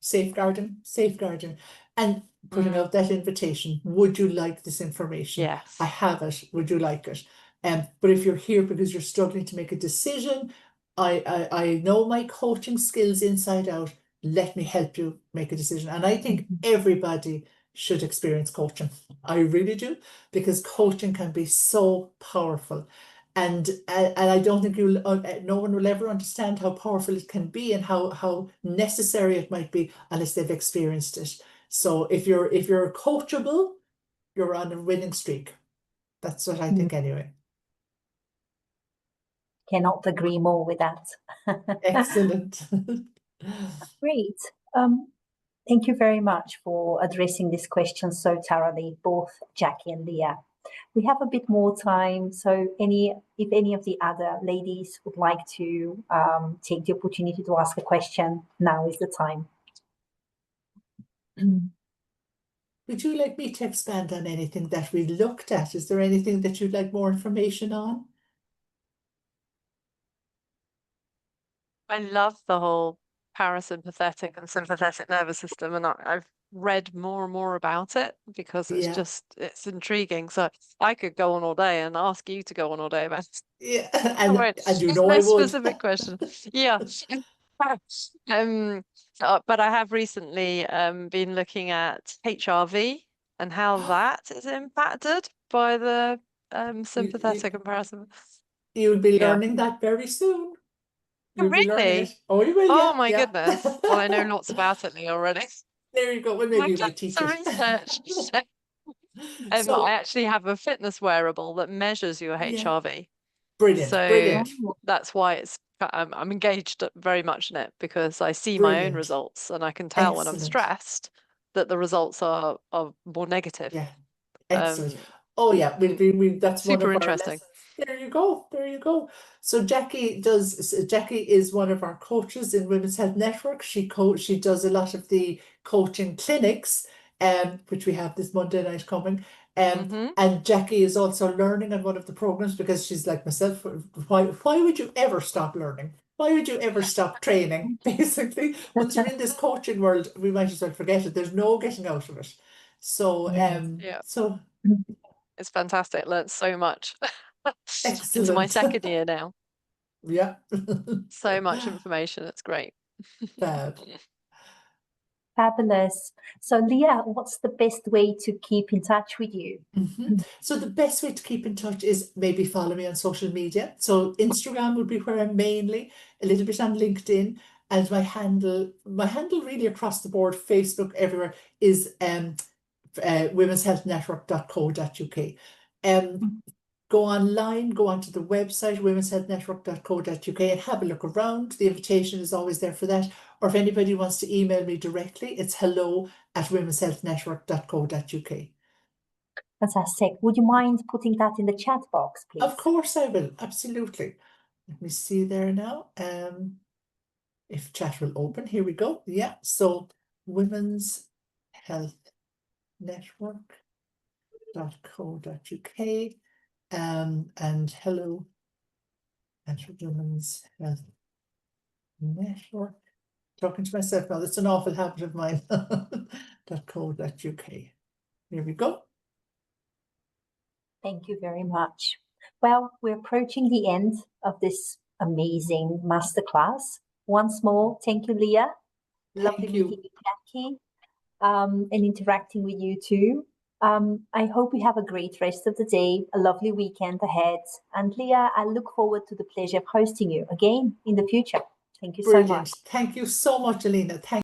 Safeguarding, and putting out that invitation. Would you like this information? Yes. I have it. Would you like it? But if you're here because you're struggling to make a decision, I know my coaching skills inside out. Let me help you make a decision. And I think everybody should experience coaching. I really do, because coaching can be so powerful. And I don't think no one will ever understand how powerful it can be and how necessary it might be unless they've experienced it. So if you're coachable, you're on a winning streak. That's what I think anyway. Cannot agree more with that. Excellent. Great. Thank you very much for addressing this question so thoroughly, both Jackie and Liadh. We have a bit more time, so if any of the other ladies would like to take the opportunity to ask a question, now is the time. Would you like me to expand on anything that we looked at? Is there anything that you'd like more information on? I love the whole parasympathetic and sympathetic nervous system, and I've read more and more about it because it's intriguing. So I could go on all day and ask you to go on all day about it. Yeah, It's you know no I would. specific question. Yeah. But I have recently been looking at HRV and how that is impacted by the sympathetic and parasympathetic. You'll be learning that very soon. You'll be learning it. Oh, you will, Oh yeah. my goodness. Well, I know lots about it already. There you go. Well, maybe you might teach Some it. research. So, I actually have a fitness wearable that measures your HRV. Brilliant, So brilliant. that's why I'm engaged very much in it, because I see my own results and I can tell when I'm stressed that the results are more negative. Yeah, excellent. Oh yeah, that's one super of our interesting. lessons. There you go. There you go. So Jackie is one of our coaches in Women's Health Network. She does a lot of the coaching clinics, which we have this Monday night coming. And Jackie is also learning on one of the programs, because she's like myself. Why would you ever stop learning? Why would you ever stop training? Basically, once you're in this coaching world, we might as well forget it. There's no getting out of it. So so it's fantastic. Learned so much. excellent. Into my second year now. Yeah. So much information. It's great. Fab. Fabulous. So Liadh, what's the best way to keep in touch with you? So the best way to keep in touch is maybe follow me on social media. So Instagram would be where I'm mainly, a little bit on LinkedIn, and my handle really across the board, Facebook, everywhere, is womenshealthnetwork.co.uk. Go online, go onto the website, womenshealthnetwork.co.uk, and have a look around. The invitation is always there for that. Or if anybody wants to email me directly, it's hello@womenshealthnetwork.co.uk. Fantastic. Would you mind putting that in the chat box, please? Of course I will. Absolutely. Let me see there now. If chat will open, here we go. Yeah. So Women's Health Network.co.uk. And hello at Women's Health Network. Talking to myself now, that's an awful habit of mine. .co.uk. Here we go. Thank you very much. Well, we're approaching the end of this amazing masterclass. Once more, thank you, Liadh. Lovely meeting you, Jackie, and interacting with you too. I hope you have a great rest of the day, a lovely weekend ahead. And Liadh, I look forward to the pleasure of hosting you again in the future. Thank you so much. Thank you so much, Alina. Thank